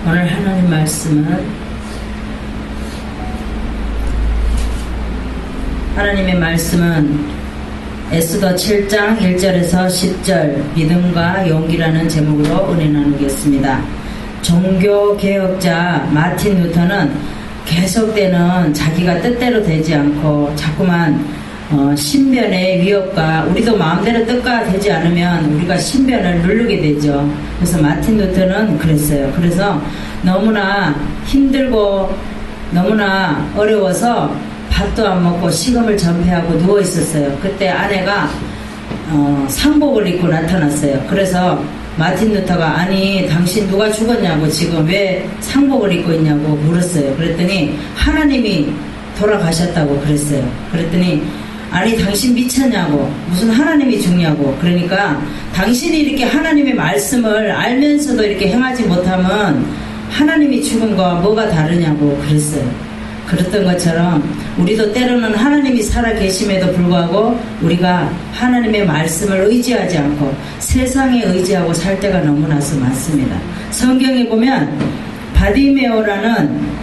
오늘 하나님 말씀은 에스더 7장 1절에서 10절 믿음과 용기라는 제목으로 은혜 나누겠습니다. 종교개혁자 마틴 루터는 계속되는 자기가 뜻대로 되지 않고 자꾸만 신변의 위협과 우리도 마음대로 뜻과 되지 않으면 우리가 신변을 누르게 되죠. 그래서 마틴 루터는 그랬어요. 그래서 너무나 힘들고 너무나 어려워서 밥도 안 먹고 식음을 전폐하고 누워 있었어요. 그때 아내가 상복을 입고 나타났어요. 그래서 마틴 루터가 아니 당신 누가 죽었냐고 지금 왜 상복을 입고 있냐고 물었어요. 그랬더니 하나님이 돌아가셨다고 그랬어요. 그랬더니 아니 당신 미쳤냐고 무슨 하나님이 죽냐고 그러니까 당신이 이렇게 하나님의 말씀을 알면서도 이렇게 행하지 못하면 하나님이 죽은 거와 뭐가 다르냐고 그랬어요. 그랬던 것처럼 우리도 때로는 하나님이 살아계심에도 불구하고 우리가 하나님의 말씀을 의지하지 않고 세상에 의지하고 살 때가 너무나서 많습니다. 성경에 보면 바디메오라는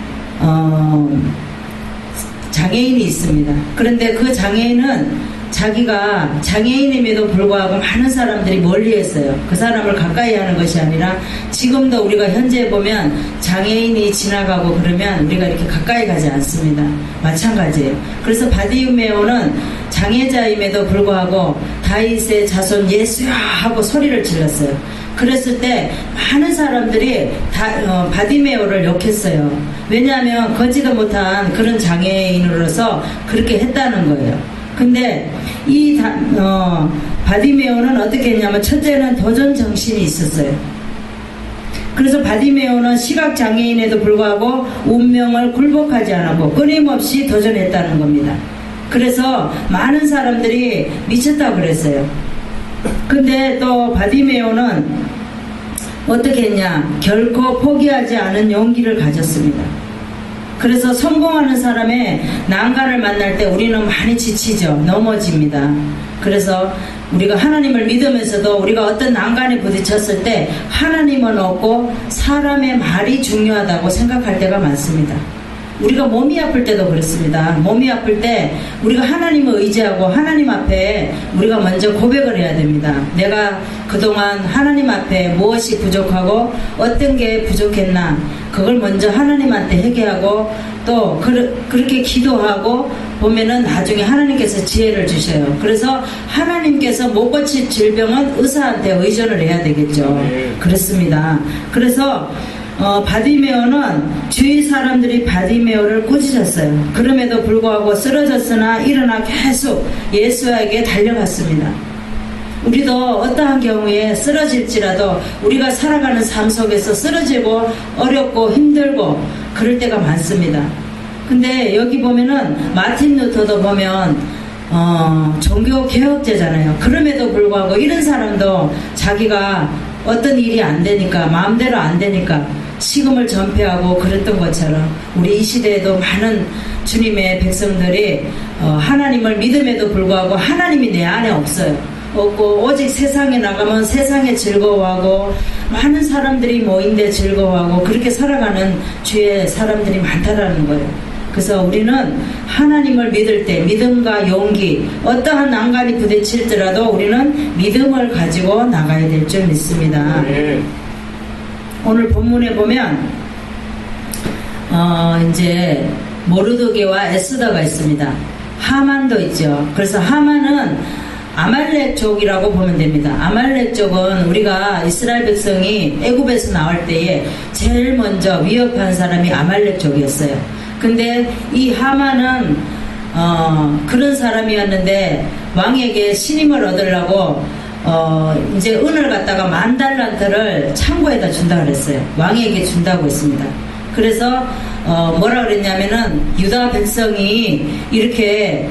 장애인이 있습니다. 그런데 그 장애인은 자기가 장애인임에도 불구하고 많은 사람들이 멀리했어요. 그 사람을 가까이 하는 것이 아니라 지금도 우리가 현재 보면 장애인이 지나가고 그러면 우리가 이렇게 가까이 가지 않습니다. 마찬가지예요. 그래서 바디메오는 장애자임에도 불구하고 다윗의 자손 예수야 하고 소리를 질렀어요. 그랬을 때 많은 사람들이 바디메오를 욕했어요. 왜냐하면 걷지도 못한 그런 장애인으로서 그렇게 했다는 거예요. 근데 이 바디메오는 어떻게 했냐면 첫째는 도전 정신이 있었어요. 그래서 바디메오는 시각장애인에도 불구하고 운명을 굴복하지 않았고 끊임없이 도전했다는 겁니다. 그래서 많은 사람들이 미쳤다고 그랬어요. 근데 또 바디메오는 어떻게 했냐, 결코 포기하지 않은 용기를 가졌습니다. 그래서 성공하는 사람의 난간을 만날 때 우리는 많이 지치죠. 넘어집니다. 그래서 우리가 하나님을 믿으면서도 우리가 어떤 난간에 부딪혔을 때 하나님은 없고 사람의 말이 중요하다고 생각할 때가 많습니다. 우리가 몸이 아플 때도 그렇습니다. 몸이 아플 때 우리가 하나님을 의지하고 하나님 앞에 우리가 먼저 고백을 해야 됩니다. 내가 그동안 하나님 앞에 무엇이 부족하고 어떤 게 부족했나 그걸 먼저 하나님한테 회개하고 또 그렇게 기도하고 보면은 나중에 하나님께서 지혜를 주셔요. 그래서 하나님께서 못 고칠 질병은 의사한테 의존을 해야 되겠죠. 그렇습니다. 그래서 바디메오는 주위 사람들이 바디메오를 꾸짖었어요. 그럼에도 불구하고 쓰러졌으나 일어나 계속 예수에게 달려갔습니다. 우리도 어떠한 경우에 쓰러질지라도 우리가 살아가는 삶 속에서 쓰러지고 어렵고 힘들고 그럴 때가 많습니다. 근데 여기 보면은 마틴 루터도 보면 종교 개혁자잖아요. 그럼에도 불구하고 이런 사람도 자기가 어떤 일이 안 되니까 마음대로 안 되니까 식음을 전폐하고 그랬던 것처럼 우리 이 시대에도 많은 주님의 백성들이 하나님을 믿음에도 불구하고 하나님이 내 안에 없고 오직 세상에 나가면 세상에 즐거워하고 많은 사람들이 모인데 즐거워하고 그렇게 살아가는 주의 사람들이 많다라는 거예요. 그래서 우리는 하나님을 믿을 때 믿음과 용기 어떠한 난간이 부딪힐지라도 우리는 믿음을 가지고 나가야 될 줄 믿습니다. 네. 오늘 본문에 보면 이제 모르드게와 에스더가 있습니다. 하만도 있죠. 그래서 하만은 아말렉족이라고 보면 됩니다. 아말렉족은 우리가 이스라엘 백성이 애굽에서 나올 때에 제일 먼저 위협한 사람이 아말렉족이었어요. 근데 이 하만은 그런 사람이었는데 왕에게 신임을 얻으려고 이제 은을 갖다가 10,000달란트를 창고에다 준다 그랬어요. 왕에게 준다고 했습니다. 그래서 뭐라 그랬냐면은 유다 백성이 이렇게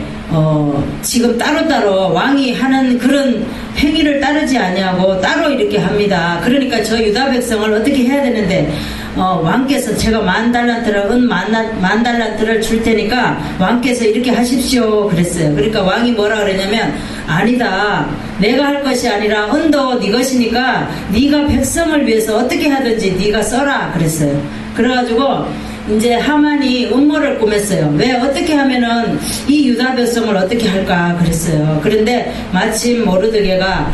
지금 따로따로 왕이 하는 그런 행위를 따르지 아니하고 따로 이렇게 합니다. 그러니까 저 유다 백성을 어떻게 해야 되는데 왕께서 제가 10,000달란트를 은 10,000달란트를 줄 테니까 왕께서 이렇게 하십시오 그랬어요. 그러니까 왕이 뭐라 그랬냐면 아니다. 내가 할 것이 아니라 언도 네 것이니까 네가 백성을 위해서 어떻게 하든지 네가 써라 그랬어요. 그래가지고 이제 하만이 음모를 꾸몄어요. 왜 어떻게 하면은 이 유다 백성을 어떻게 할까 그랬어요. 그런데 마침 모르드게가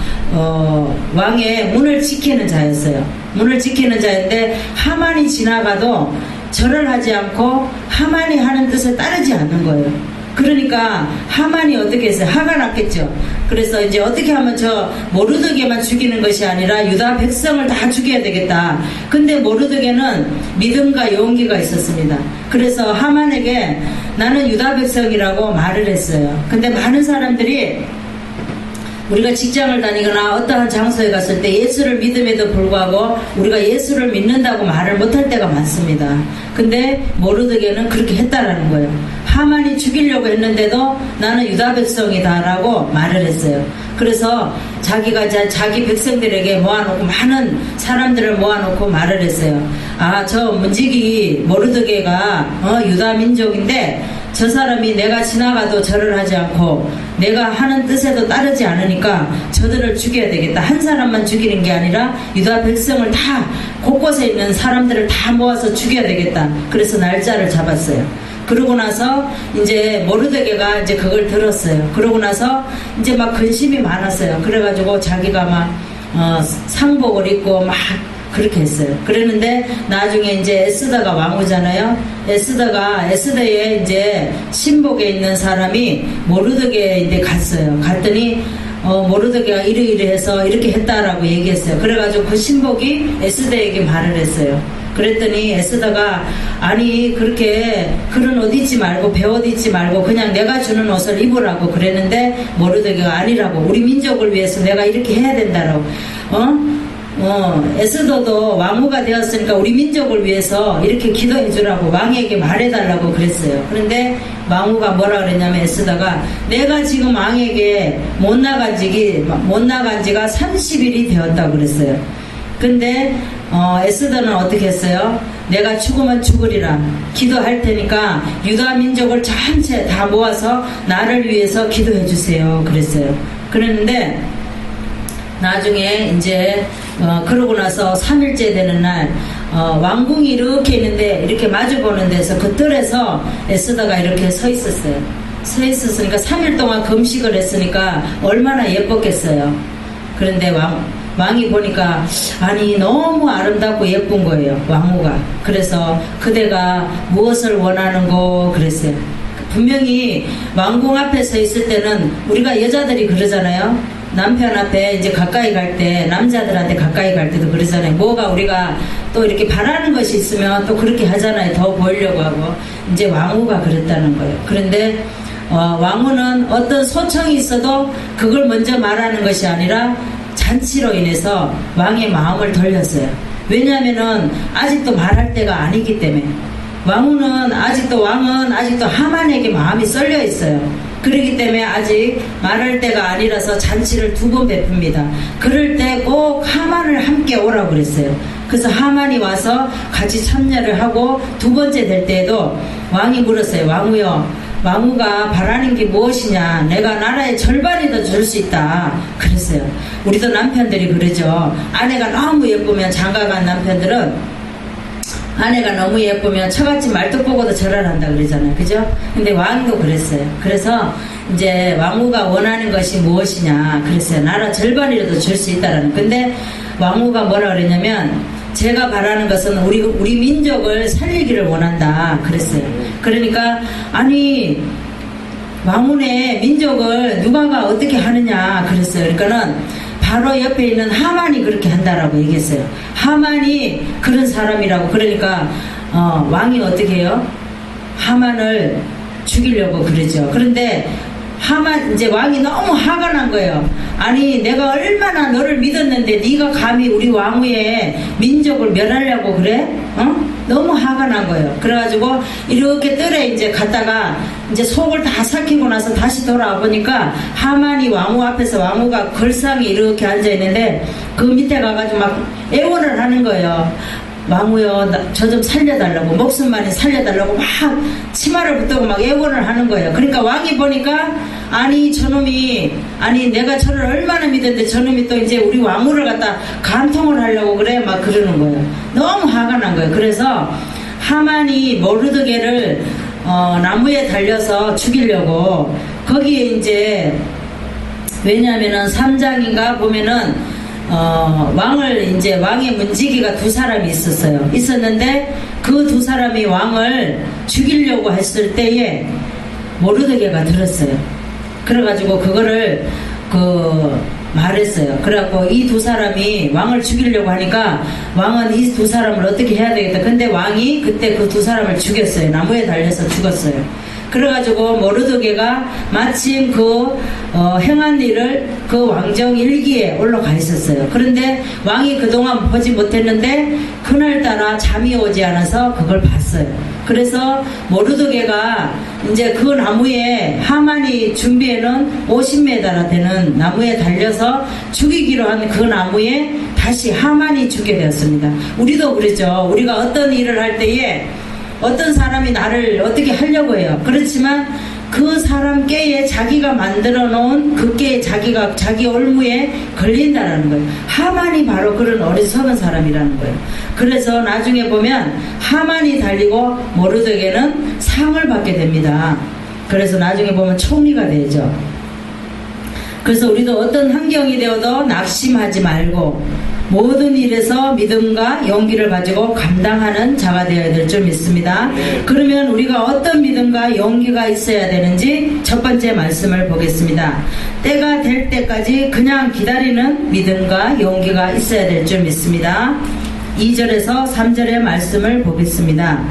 왕의 문을 지키는 자였어요. 문을 지키는 자인데 하만이 지나가도 절을 하지 않고 하만이 하는 뜻에 따르지 않는 거예요. 그러니까 하만이 어떻게 했어요? 화가 났겠죠. 그래서 이제 어떻게 하면 저 모르드게만 죽이는 것이 아니라 유다 백성을 다 죽여야 되겠다. 근데 모르드게는 믿음과 용기가 있었습니다. 그래서 하만에게 나는 유다 백성이라고 말을 했어요. 근데 많은 사람들이 우리가 직장을 다니거나 어떠한 장소에 갔을 때 예수를 믿음에도 불구하고 우리가 예수를 믿는다고 말을 못할 때가 많습니다. 근데 모르드게는 그렇게 했다라는 거예요. 하만이 죽이려고 했는데도 나는 유다 백성이다 라고 말을 했어요. 그래서 자기가 자기 백성들에게 모아놓고 많은 사람들을 모아놓고 말을 했어요. 아, 저 문지기 모르드게가 유다 민족인데 저 사람이 내가 지나가도 절을 하지 않고 내가 하는 뜻에도 따르지 않으니까 저들을 죽여야 되겠다. 한 사람만 죽이는 게 아니라 유다 백성을 다 곳곳에 있는 사람들을 다 모아서 죽여야 되겠다. 그래서 날짜를 잡았어요. 그러고 나서 이제 모르드게가 이제 그걸 들었어요. 그러고 나서 이제 막 근심이 많았어요. 그래가지고 자기가 막 상복을 입고 막 그렇게 했어요. 그랬는데 나중에 이제 에스더가 왕후잖아요. 에스더에 이제 신복에 있는 사람이 모르드게인데 갔어요. 갔더니 모르드게가 이러이러해서 이렇게 했다라고 얘기했어요. 그래가지고 그 신복이 에스더에게 말을 했어요. 그랬더니 에스더가 아니 그렇게 그런 옷 입지 말고 배옷 입지 말고 그냥 내가 주는 옷을 입으라고 그랬는데 모르드게가 아니라고 우리 민족을 위해서 내가 이렇게 해야 된다라고 에스더도 왕후가 되었으니까 우리 민족을 위해서 이렇게 기도해 주라고 왕에게 말해달라고 그랬어요. 그런데 왕후가 뭐라 그랬냐면 에스더가 내가 지금 왕에게 못 나간 지가 30일이 되었다고 그랬어요. 근데 에스더는 어떻게 했어요? 내가 죽으면 죽으리라 기도할 테니까 유다 민족을 전체 다 모아서 나를 위해서 기도해 주세요 그랬어요. 그랬는데 나중에 이제 그러고 나서 3일째 되는 날 왕궁이 이렇게 있는데 이렇게 마주보는 데서 그 뜰에서 에스더가 이렇게 서 있었어요. 서 있었으니까 3일 동안 금식을 했으니까 얼마나 예뻤겠어요. 그런데 왕이 보니까 아니 너무 아름답고 예쁜 거예요. 왕후가. 그래서 그대가 무엇을 원하는고 그랬어요. 분명히 왕궁 앞에 서 있을 때는 우리가 여자들이 그러잖아요. 남편 앞에 이제 가까이 갈 때 남자들한테 가까이 갈 때도 그러잖아요. 뭐가 우리가 또 이렇게 바라는 것이 있으면 또 그렇게 하잖아요. 더 보이려고 하고. 이제 왕후가 그랬다는 거예요. 그런데 왕후는 어떤 소청이 있어도 그걸 먼저 말하는 것이 아니라 잔치로 인해서 왕의 마음을 돌렸어요. 왜냐하면은 아직도 말할 때가 아니기 때문에 왕은 아직도 하만에게 마음이 썰려 있어요. 그렇기 때문에 아직 말할 때가 아니라서 잔치를 2번 베풉니다. 그럴 때 꼭 하만을 함께 오라고 그랬어요. 그래서 하만이 와서 같이 참여를 하고 2번째 될 때에도 왕이 물었어요. 왕후가 바라는 게 무엇이냐? 내가 나라의 절반이더 줄 수 있다. 그랬어요. 우리도 남편들이 그러죠. 아내가 너무 예쁘면 장가간 남편들은 아내가 너무 예쁘면 처갓집 말뚝 보고도 절을 한다 그러잖아요. 그죠? 근데 왕도 그랬어요. 그래서 이제 왕후가 원하는 것이 무엇이냐 그랬어요. 나라 절반이라도 줄 수 있다라는. 근데 왕후가 뭐라 그랬냐면 제가 바라는 것은 우리 민족을 살리기를 원한다 그랬어요. 그러니까 아니 왕후네 민족을 누가가 어떻게 하느냐 그랬어요. 그러니까는 바로 옆에 있는 하만이 그렇게 한다라고 얘기했어요. 하만이 그런 사람이라고. 그러니까 왕이 어떻게 해요? 하만을 죽이려고 그러죠. 그런데 이제 왕이 너무 화가 난 거예요. 아니 내가 얼마나 너를 믿었는데 네가 감히 우리 왕후의 민족을 멸하려고 그래? 너무 화가 난 거예요. 그래가지고 이렇게 뜰에 이제 갔다가 이제 속을 다 삭히고 나서 다시 돌아와 보니까 하만이 왕후 앞에서 왕후가 걸상에 이렇게 앉아 있는데 그 밑에 가가지고 막 애원을 하는 거예요. 왕후여 저 좀 살려달라고, 목숨만이 살려달라고 막 치마를 붙들고 막 애원을 하는 거예요. 그러니까 왕이 보니까 아니 저놈이, 아니 내가 저를 얼마나 믿었는데 저놈이 또 이제 우리 왕후를 갖다 간통을 하려고 그래, 막 그러는 거예요. 너무 화가 난 거예요. 그래서 하만이 모르드게를 나무에 달려서 죽이려고, 거기에 이제 왜냐하면은 3장인가 보면은 왕의 문지기가 두 사람이 있었는데 그 두 사람이 왕을 죽이려고 했을 때에 모르드게가 들었어요. 그래가지고 그거를 말했어요. 그래갖고 이 두 사람이 왕을 죽이려고 하니까 왕은 이 두 사람을 어떻게 해야 되겠다. 근데 왕이 그때 그 두 사람을 죽였어요. 나무에 달려서 죽었어요. 그래가지고 모르드게가 마침 행한 일을 그 왕정 일기에 올라가 있었어요. 그런데 왕이 그동안 보지 못했는데 그날따라 잠이 오지 않아서 그걸 봤어요. 그래서 모르드게가 이제 그 나무에, 하만이 준비해놓은 50m나 되는 나무에 달려서 죽이기로 한 그 나무에 다시 하만이 죽게 되었습니다. 우리도 그러죠. 우리가 어떤 일을 할 때에 어떤 사람이 나를 어떻게 하려고 해요. 그렇지만 그 사람 꾀에 자기가 만들어 놓은 그 꾀에 자기 올무에 걸린다는 거예요. 하만이 바로 그런 어리석은 사람이라는 거예요. 그래서 나중에 보면 하만이 달리고 모르드게는 상을 받게 됩니다. 그래서 나중에 보면 총리가 되죠. 그래서 우리도 어떤 환경이 되어도 낙심하지 말고 모든 일에서 믿음과 용기를 가지고 감당하는 자가 되어야 될 줄 믿습니다. 그러면 우리가 어떤 믿음과 용기가 있어야 되는지 첫 번째 말씀을 보겠습니다. 때가 될 때까지 그냥 기다리는 믿음과 용기가 있어야 될 줄 믿습니다. 2절에서 3절의 말씀을 보겠습니다.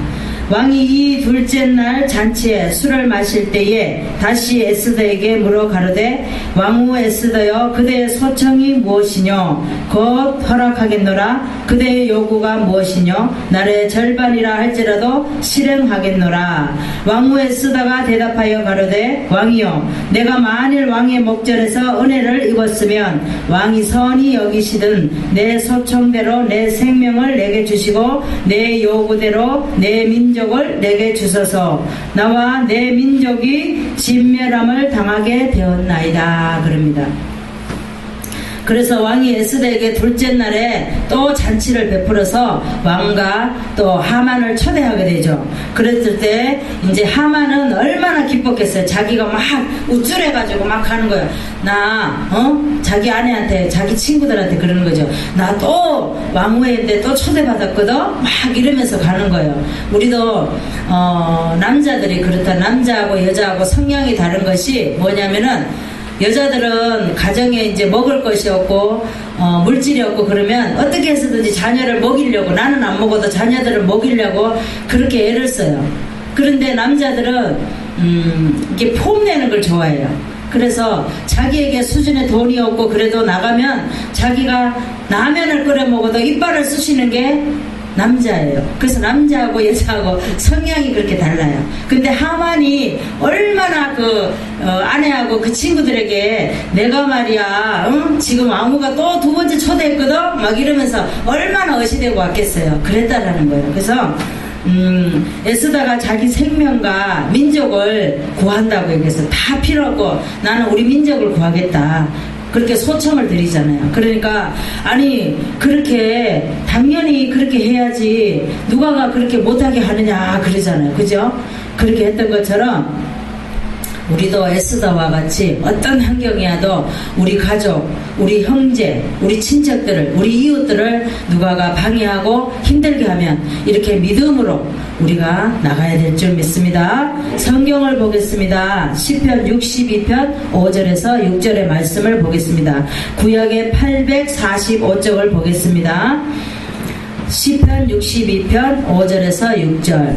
왕이 이 둘째 날 잔치에 술을 마실 때에 다시 에스더에게 물어 가로되 왕후 에스더여 그대의 소청이 무엇이뇨? 곧 허락하겠노라. 그대의 요구가 무엇이뇨? 날의 절반이라 할지라도 실행하겠노라. 왕후 에스더가 대답하여 가로되 왕이여 내가 만일 왕의 목전에서 은혜를 입었으면 왕이 선히 여기시든 내 소청대로 내 생명을 내게 주시고 내 요구대로 내 민족을 내게 주소서. 나와 내 민족이 진멸함을 당하게 되었나이다. 그럽니다. 그래서 왕이 에스더에게 둘째 날에 또 잔치를 베풀어서 왕과 또 하만을 초대하게 되죠. 그랬을 때 이제 하만은 얼마나 기뻤겠어요. 자기가 막 우쭐해가지고 막 하는 거예요. 자기 아내한테, 자기 친구들한테 그러는 거죠. 나 또 왕후회인데 또 초대받았거든? 막 이러면서 가는 거예요. 우리도 남자들이 그렇다. 남자하고 여자하고 성향이 다른 것이 뭐냐면은 여자들은 가정에 이제 먹을 것이 없고 물질이 없고 그러면 어떻게 해서든지 자녀를 먹이려고, 나는 안 먹어도 자녀들을 먹이려고 그렇게 애를 써요. 그런데 남자들은 이렇게 폼내는 걸 좋아해요. 그래서 자기에게 수준에 돈이 없고 그래도 나가면 자기가 라면을 끓여 먹어도 이빨을 쑤시는 게 남자예요. 그래서 남자하고 여자하고 성향이 그렇게 달라요. 근데 하만이 얼마나 아내하고 그 친구들에게 내가 말이야, 지금 왕후가 또 두 번째 초대했거든? 막 이러면서 얼마나 어시되고 왔겠어요. 그랬다라는 거예요. 그래서 에스더가 자기 생명과 민족을 구한다고 얘기해서 다 필요 없고 나는 우리 민족을 구하겠다. 그렇게 소청을 드리잖아요. 그러니까 아니 그렇게 당연히 그렇게 해야지 누가가 그렇게 못하게 하느냐 그러잖아요. 그죠? 그렇게 했던 것처럼 우리도 에스더와 같이 어떤 환경이어도 우리 가족, 우리 형제, 우리 친척들을, 우리 이웃들을 누가가 방해하고 힘들게 하면 이렇게 믿음으로 우리가 나가야 될 줄 믿습니다. 성경을 보겠습니다. 시편 62편 5절에서 6절의 말씀을 보겠습니다. 구약의 845쪽을 보겠습니다. 시편 62편 5절에서 6절.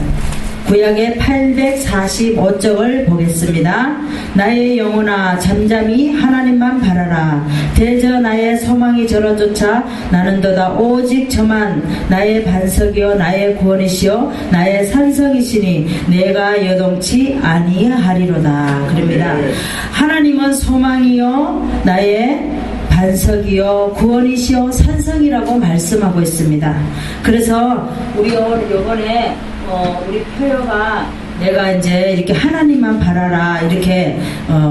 구약의 845쪽을 보겠습니다. 나의 영혼아 잠잠히 하나님만 바라라. 대저 나의 소망이 저러조차 나는도다 오직 저만 나의 반석이요 나의 구원이시요 나의 산성이시니 내가 여동치 아니하리로다. 그럽니다. 하나님은 소망이요 나의 반석이요 구원이시요 산성이라고 말씀하고 있습니다. 그래서 우리 요번에 우리 표요가 내가 이제 이렇게 하나님만 바라라 이렇게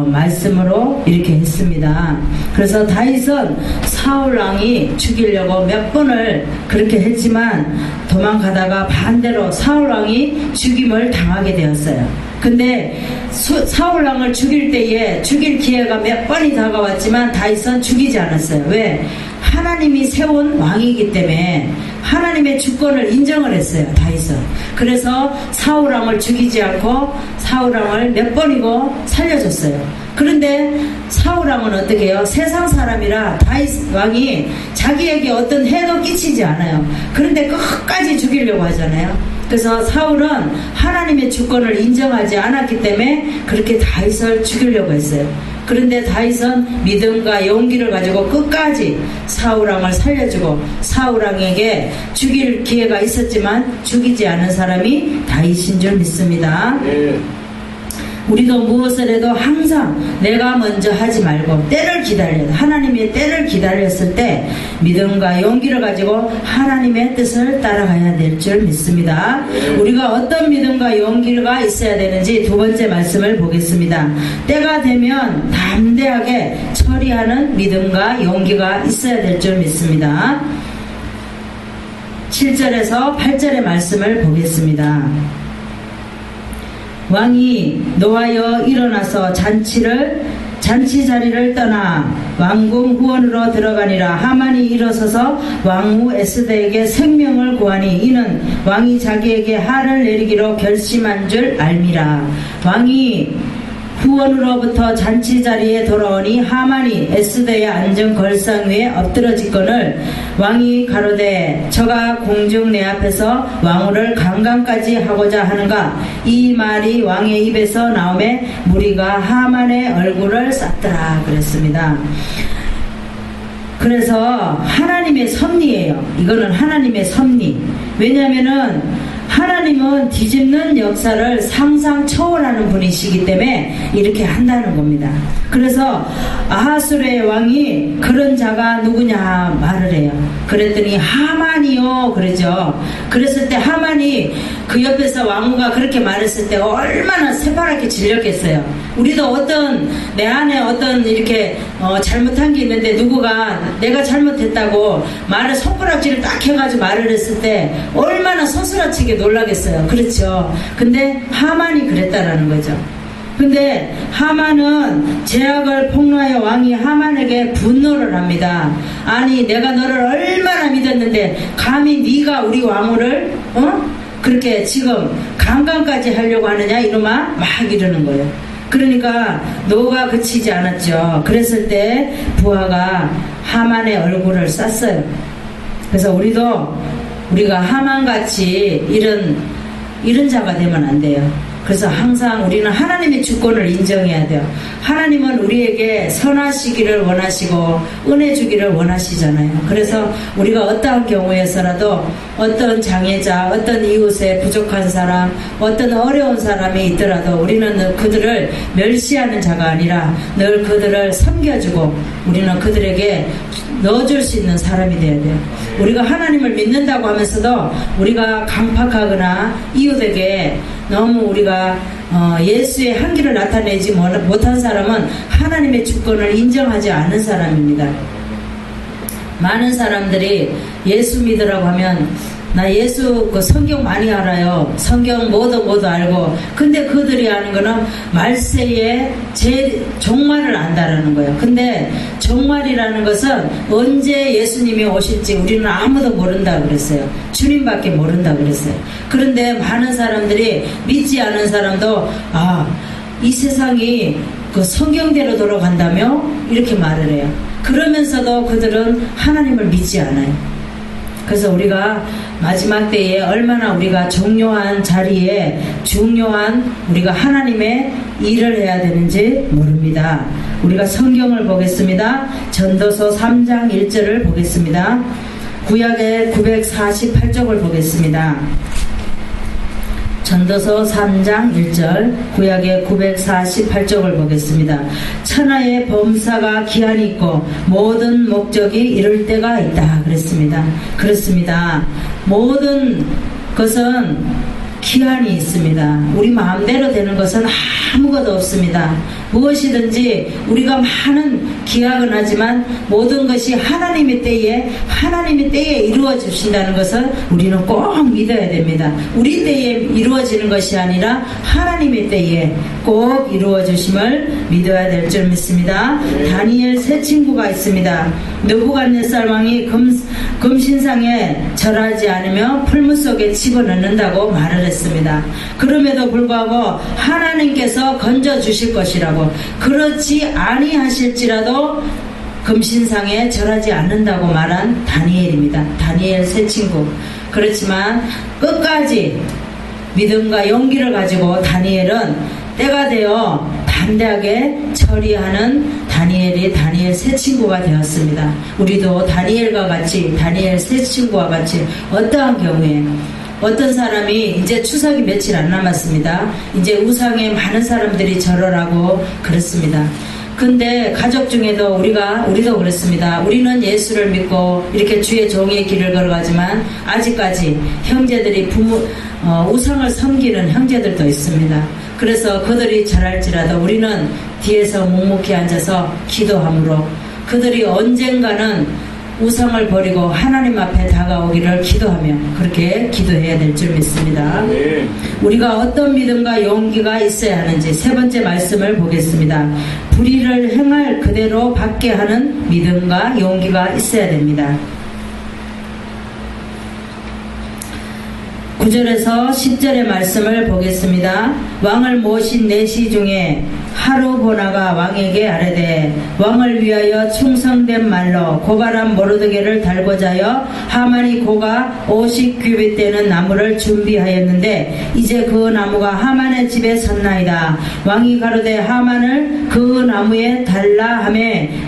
말씀으로 이렇게 했습니다. 그래서 다윗은 사울 왕이 죽이려고 몇 번을 그렇게 했지만 도망가다가 반대로 사울 왕이 죽임을 당하게 되었어요. 근데 사울 왕을 죽일 때에 죽일 기회가 몇 번이 다가왔지만 다윗은 죽이지 않았어요. 왜? 하나님이 세운 왕이기 때문에 하나님의 주권을 인정을 했어요. 다윗은. 그래서 사울 왕을 죽이지 않고 사울 왕을 몇 번이고 살려줬어요. 그런데 사울 왕은 어떻게 해요? 세상 사람이라 다윗 왕이 자기에게 어떤 해도 끼치지 않아요. 그런데 끝까지 죽이려고 하잖아요. 그래서 사울은 하나님의 주권을 인정하지 않았기 때문에 그렇게 다윗을 죽이려고 했어요. 그런데 다윗은 믿음과 용기를 가지고 끝까지 사울 왕을 살려주고 사울 왕에게 죽일 기회가 있었지만 죽이지 않은 사람이 다윗인 줄 믿습니다. 우리도 무엇을 해도 항상 내가 먼저 하지 말고 때를 기다려야 돼. 하나님의 때를 기다렸을 때 믿음과 용기를 가지고 하나님의 뜻을 따라가야 될 줄 믿습니다. 우리가 어떤 믿음과 용기가 있어야 되는지 두 번째 말씀을 보겠습니다. 때가 되면 담대하게 처리하는 믿음과 용기가 있어야 될 줄 믿습니다. 7절에서 8절의 말씀을 보겠습니다. 왕이 노하여 일어나서 잔치 자리를 떠나 왕궁 후원으로 들어가니라. 하만이 일어서서 왕후 에스더에게 생명을 구하니 이는 왕이 자기에게 하를 내리기로 결심한 줄 알미라. 왕이 후원으로부터 잔치 자리에 돌아오니 하만이 에스더의 앉은 걸상 위에 엎드러지거늘 왕이 가로되 저가 공중 내 앞에서 왕후를 강간까지 하고자 하는가. 이 말이 왕의 입에서 나오매 무리가 하만의 얼굴을 쌌더라 그랬습니다. 그래서 하나님의 섭리예요. 이거는 하나님의 섭리. 왜냐하면은 하나님은 뒤집는 역사를 상상 초월하는 분이시기 때문에 이렇게 한다는 겁니다. 그래서 아하수르의 왕이 그런 자가 누구냐 말을 해요. 그랬더니 하만이요 그러죠. 그랬을 때 하만이 그 옆에서 왕후가 그렇게 말했을 때 얼마나 새파랗게 질렸겠어요. 우리도 어떤 내 안에 어떤 이렇게 잘못한 게 있는데 누구가 내가 잘못했다고 말을 손가락질을 딱 해가지고 말을 했을 때 얼마나 서스라치게 놀라겠어요. 그렇죠. 근데 하만이 그랬다라는 거죠. 근데 하만은 제약을 폭로하여 왕이 하만에게 분노를 합니다. 아니 내가 너를 얼마나 믿었는데 감히 네가 우리 왕후를 그렇게 지금 강간까지 하려고 하느냐 이놈아 막 이러는 거예요. 그러니까 노가 그치지 않았죠. 그랬을 때 부하가 하만의 얼굴을 쌌어요. 그래서 우리가 하만같이 이런 자가 되면 안 돼요. 그래서 항상 우리는 하나님의 주권을 인정해야 돼요. 하나님은 우리에게 선하시기를 원하시고 은혜 주기를 원하시잖아요. 그래서 우리가 어떠한 경우에서라도 어떤 장애자, 어떤 이웃에 부족한 사람, 어떤 어려운 사람이 있더라도 우리는 그들을 멸시하는 자가 아니라 늘 그들을 섬겨주고 우리는 그들에게 넣어줄 수 있는 사람이 돼야 돼요. 우리가 하나님을 믿는다고 하면서도 우리가 강팍하거나 이웃에게 너무 우리가 예수의 한기를 나타내지 못한 사람은 하나님의 주권을 인정하지 않은 사람입니다. 많은 사람들이 예수 믿으라고 하면 나 예수 그 성경 많이 알아요. 성경 뭐도 알고. 근데 그들이 아는 거는 말세에 제 종말을 안다라는 거예요. 근데 종말이라는 것은 언제 예수님이 오실지 우리는 아무도 모른다 그랬어요. 주님밖에 모른다 그랬어요. 그런데 많은 사람들이 믿지 않은 사람도 이 세상이 그 성경대로 돌아간다며 이렇게 말을 해요. 그러면서도 그들은 하나님을 믿지 않아요. 그래서 우리가 마지막 때에 얼마나 우리가 중요한 자리에 우리가 하나님의 일을 해야 되는지 모릅니다. 우리가 성경을 보겠습니다. 전도서 3장 1절을 보겠습니다. 구약의 948쪽을 보겠습니다. 전도서 3장 1절 구약의 948쪽을 보겠습니다. 천하의 범사가 기한이 있고 모든 목적이 이룰 때가 있다 그랬습니다. 그렇습니다. 모든 것은 기한이 있습니다. 우리 마음대로 되는 것은 아무것도 없습니다. 무엇이든지 우리가 많은 기약은 하지만 모든 것이 하나님의 때에 이루어 주신다는 것을 우리는 꼭 믿어야 됩니다. 우리 때에 이루어지는 것이 아니라 하나님의 때에 꼭 이루어 주심을 믿어야 될 줄 믿습니다. 다니엘 세 친구가 있습니다. 느부갓네살 왕이 금신상에 절하지 않으며 풀무 속에 집어넣는다고 말을 했습니다. 그럼에도 불구하고 하나님께서 건져 주실 것이라고, 그렇지 아니하실지라도 금신상에 절하지 않는다고 말한 다니엘입니다. 다니엘 세 친구. 그렇지만 끝까지 믿음과 용기를 가지고 다니엘은 때가 되어 담대하게 처리하는 다니엘 세 친구가 되었습니다. 우리도 다니엘과 같이, 다니엘 세 친구와 같이 어떠한 경우에 어떤 사람이 이제 추석이 며칠 안 남았습니다. 이제 우상에 많은 사람들이 절을 하고 그렇습니다. 근데 가족 중에도 우리도 그렇습니다. 우리는 예수를 믿고 이렇게 주의 종의 길을 걸어가지만 아직까지 형제들이 우상을 섬기는 형제들도 있습니다. 그래서 그들이 절할지라도 우리는 뒤에서 묵묵히 앉아서 기도함으로 그들이 언젠가는 우상을 버리고 하나님 앞에 다가오기를 기도하며 그렇게 기도해야 될 줄 믿습니다. 우리가 어떤 믿음과 용기가 있어야 하는지 세 번째 말씀을 보겠습니다. 불의를 행할 그대로 받게 하는 믿음과 용기가 있어야 됩니다. 9절에서 10절의 말씀을 보겠습니다. 왕을 모신 내시 중에 하르보나가 왕에게 아뢰되 왕을 위하여 충성된 말로 고발한 모르드게를 달고자 하여 하만이 고가 50규빗 되는 나무를 준비하였는데 이제 그 나무가 하만의 집에 섰나이다. 왕이 가로되 하만을 그 나무에 달라 하며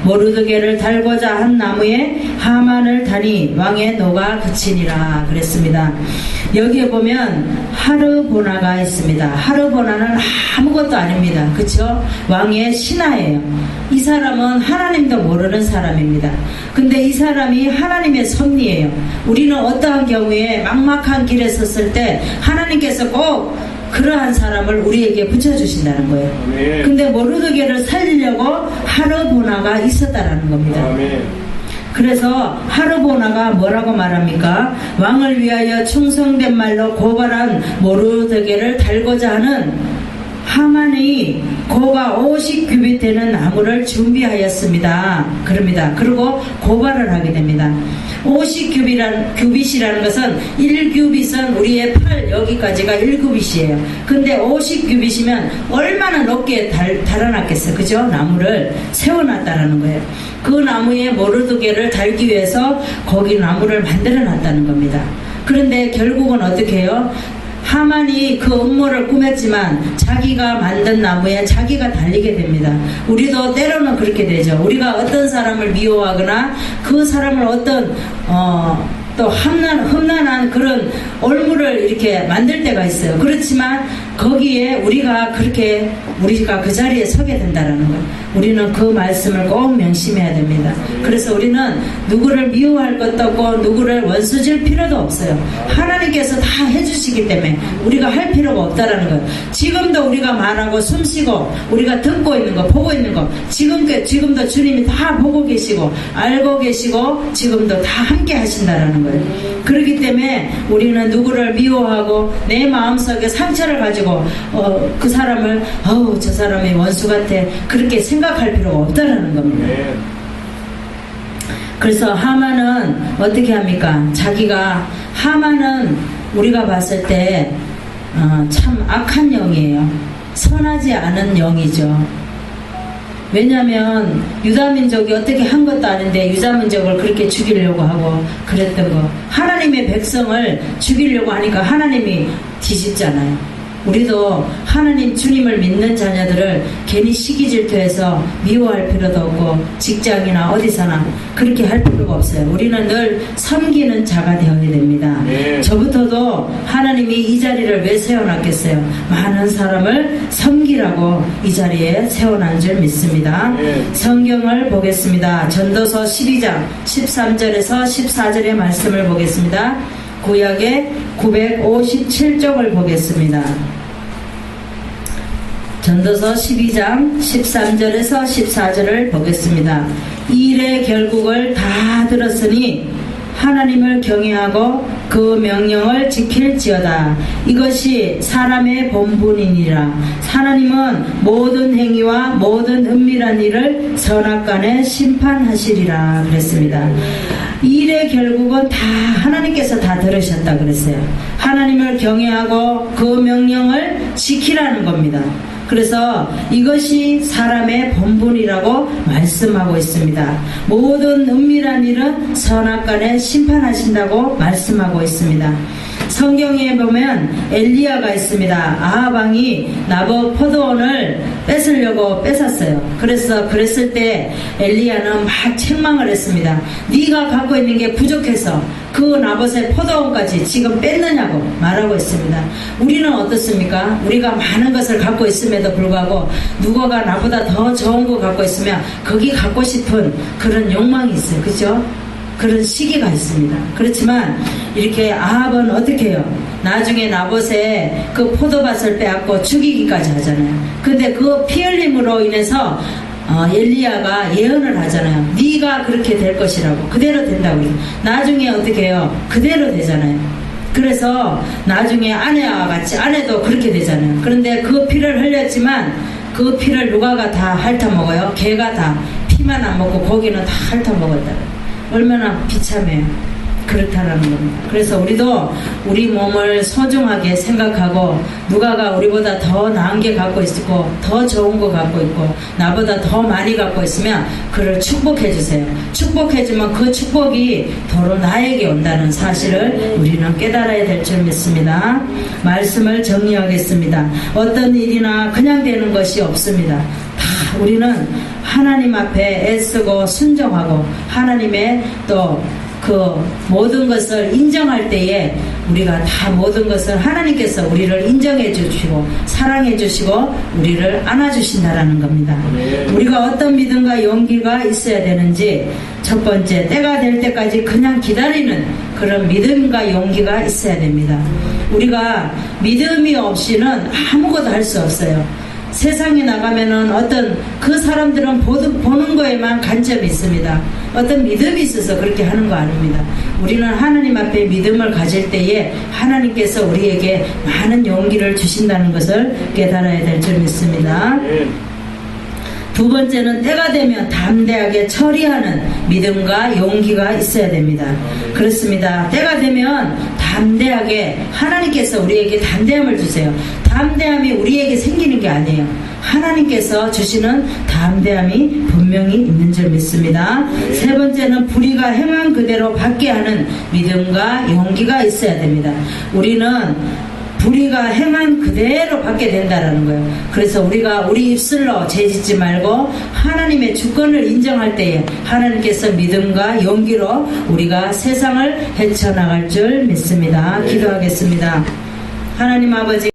모르드게를 달고자 한 나무에 하만을 다니 왕의 노가 그치니라 그랬습니다. 여기에 보면 하르보나가 있습니다. 하르보나는 아무것도 아닙니다. 그쵸? 왕의 신하예요. 이 사람은 하나님도 모르는 사람입니다. 근데 이 사람이 하나님의 섭리예요. 우리는 어떠한 경우에 막막한 길에 섰을 때 하나님께서 꼭 그러한 사람을 우리에게 붙여주신다는 거예요. 아멘. 근데 모르드게를 살리려고 하르보나가 있었다라는 겁니다. 아멘. 그래서 하르보나가 뭐라고 말합니까? 왕을 위하여 충성된 말로 고발한 모르드게를 달고자 하는 하만이 고가 50규빗 되는 나무를 준비하였습니다. 그럽니다. 그리고 고발을 하게 됩니다. 50규빗이라는 것은 1규빗은 우리의 팔 여기까지가 1규빗이에요. 근데 50규빗이면 얼마나 높게 달아놨겠어요. 그죠? 나무를 세워놨다는 거예요. 그 나무에 모르드게를 달기 위해서 거기 나무를 만들어 놨다는 겁니다. 그런데 결국은 어떻게 해요? 하만이 그 음모를 꾸몄지만 자기가 만든 나무에 자기가 달리게 됩니다. 우리도 때로는 그렇게 되죠. 우리가 어떤 사람을 미워하거나 그 사람을 어떤 또 험난한 그런 얼굴을 이렇게 만들 때가 있어요. 그렇지만 거기에 우리가 그 자리에 서게 된다는 거예요. 우리는 그 말씀을 꼭 명심해야 됩니다. 그래서 우리는 누구를 미워할 것도 없고 누구를 원수질 필요도 없어요. 하나님께서 다 해주시기 때문에 우리가 할 필요가 없다라는 거예요. 지금도 우리가 말하고 숨쉬고 우리가 듣고 있는 거 보고 있는 거 지금도 주님이 다 보고 계시고 알고 계시고 지금도 다 함께 하신다라는 거예요. 그렇기 때문에 우리는 누구를 미워하고 내 마음속에 상처를 가지고 그 사람을 저 사람이 원수 같아 그렇게 생각할 필요가 없다라는 겁니다. 그래서 하만은 어떻게 합니까? 하만은 우리가 봤을 때 참 악한 영이에요. 선하지 않은 영이죠. 왜냐하면 유다민족이 어떻게 한 것도 아닌데 유다민족을 그렇게 죽이려고 하고 그랬던 거, 하나님의 백성을 죽이려고 하니까 하나님이 뒤집잖아요. 우리도 하나님 주님을 믿는 자녀들을 괜히 시기 질투해서 미워할 필요도 없고 직장이나 어디서나 그렇게 할 필요가 없어요. 우리는 늘 섬기는 자가 되어야 됩니다. 네. 저부터도 하나님이 이 자리를 왜 세워놨겠어요? 많은 사람을 섬기라고 이 자리에 세워난 줄 믿습니다. 성경을 보겠습니다. 전도서 12장 13절에서 14절의 말씀을 보겠습니다. 구약의 957쪽을 보겠습니다. 전도서 12장 13절에서 14절을 보겠습니다. 이 일의 결국을 다 들었으니 하나님을 경외하고 그 명령을 지킬지어다. 이것이 사람의 본분이니라. 하나님은 모든 행위와 모든 은밀한 일을 선악간에 심판하시리라 그랬습니다. 이 일의 결국은 다 하나님께서 다 들으셨다 그랬어요. 하나님을 경외하고 그 명령을 지키라는 겁니다. 그래서 이것이 사람의 본분이라고 말씀하고 있습니다. 모든 은밀한 일은 선악간에 심판하신다고 말씀하고 있습니다. 성경에 보면 엘리야가 있습니다. 아합 왕이 나봇 포도원을 뺏으려고 뺏었어요. 그랬을 때 엘리야는 막 책망을 했습니다. 네가 갖고 있는 게 부족해서 그 나봇의 포도원까지 지금 뺐느냐고 말하고 있습니다. 우리는 어떻습니까? 우리가 많은 것을 갖고 있음에도 불구하고 누가가 나보다 더 좋은 거 갖고 있으면 거기 갖고 싶은 그런 욕망이 있어요. 그죠? 그런 시기가 있습니다. 그렇지만 이렇게 아합은 어떻게 해요? 나중에 나봇의 그 포도밭을 빼앗고 죽이기까지 하잖아요. 근데 그 피 흘림으로 인해서 엘리야가 예언을 하잖아요. 네가 그렇게 될 것이라고. 그대로 된다고 해요. 나중에 어떻게 해요? 그대로 되잖아요. 그래서 나중에 아내와 같이 아내도 그렇게 되잖아요. 그런데 그 피를 흘렸지만 그 피를 누가가 다 핥아먹어요? 개가 다 피만 안 먹고 고기는 다 핥아먹었다. 얼마나 비참해요. 그렇다라는 겁니다. 그래서 우리도 우리 몸을 소중하게 생각하고 누가가 우리보다 더 나은 게 갖고 있고 더 좋은 거 갖고 있고 나보다 더 많이 갖고 있으면 그를 축복해 주세요. 축복해 주면 그 축복이 도로 나에게 온다는 사실을 우리는 깨달아야 될 줄 믿습니다. 말씀을 정리하겠습니다. 어떤 일이나 그냥 되는 것이 없습니다. 다 우리는 하나님 앞에 애쓰고 순종하고 하나님의 또 그 모든 것을 인정할 때에 우리가 다 모든 것을 하나님께서 우리를 인정해 주시고 사랑해 주시고 우리를 안아주신다라는 겁니다. 우리가 어떤 믿음과 용기가 있어야 되는지 첫 번째, 때가 될 때까지 그냥 기다리는 그런 믿음과 용기가 있어야 됩니다. 우리가 믿음이 없이는 아무것도 할 수 없어요. 세상에 나가면은 어떤 그 사람들은 보는 거에만 관점이 있습니다. 어떤 믿음이 있어서 그렇게 하는 거 아닙니다. 우리는 하나님 앞에 믿음을 가질 때에 하나님께서 우리에게 많은 용기를 주신다는 것을 깨달아야 될 줄 믿습니다. 두 번째는 때가 되면 담대하게 처리하는 믿음과 용기가 있어야 됩니다. 그렇습니다. 때가 되면 담대하게 하나님께서 우리에게 담대함을 주세요. 담대함이 우리에게 생기는 게 아니에요. 하나님께서 주시는 담대함이 분명히 있는 줄 믿습니다. 세 번째는 불의가 행한 그대로 받게 하는 믿음과 용기가 있어야 됩니다. 우리는 불의가 행한 그대로 받게 된다는 거예요. 그래서 우리가 우리 입술로 죄짓지 말고 하나님의 주권을 인정할 때에 하나님께서 믿음과 용기로 우리가 세상을 헤쳐나갈 줄 믿습니다. 기도하겠습니다. 하나님 아버지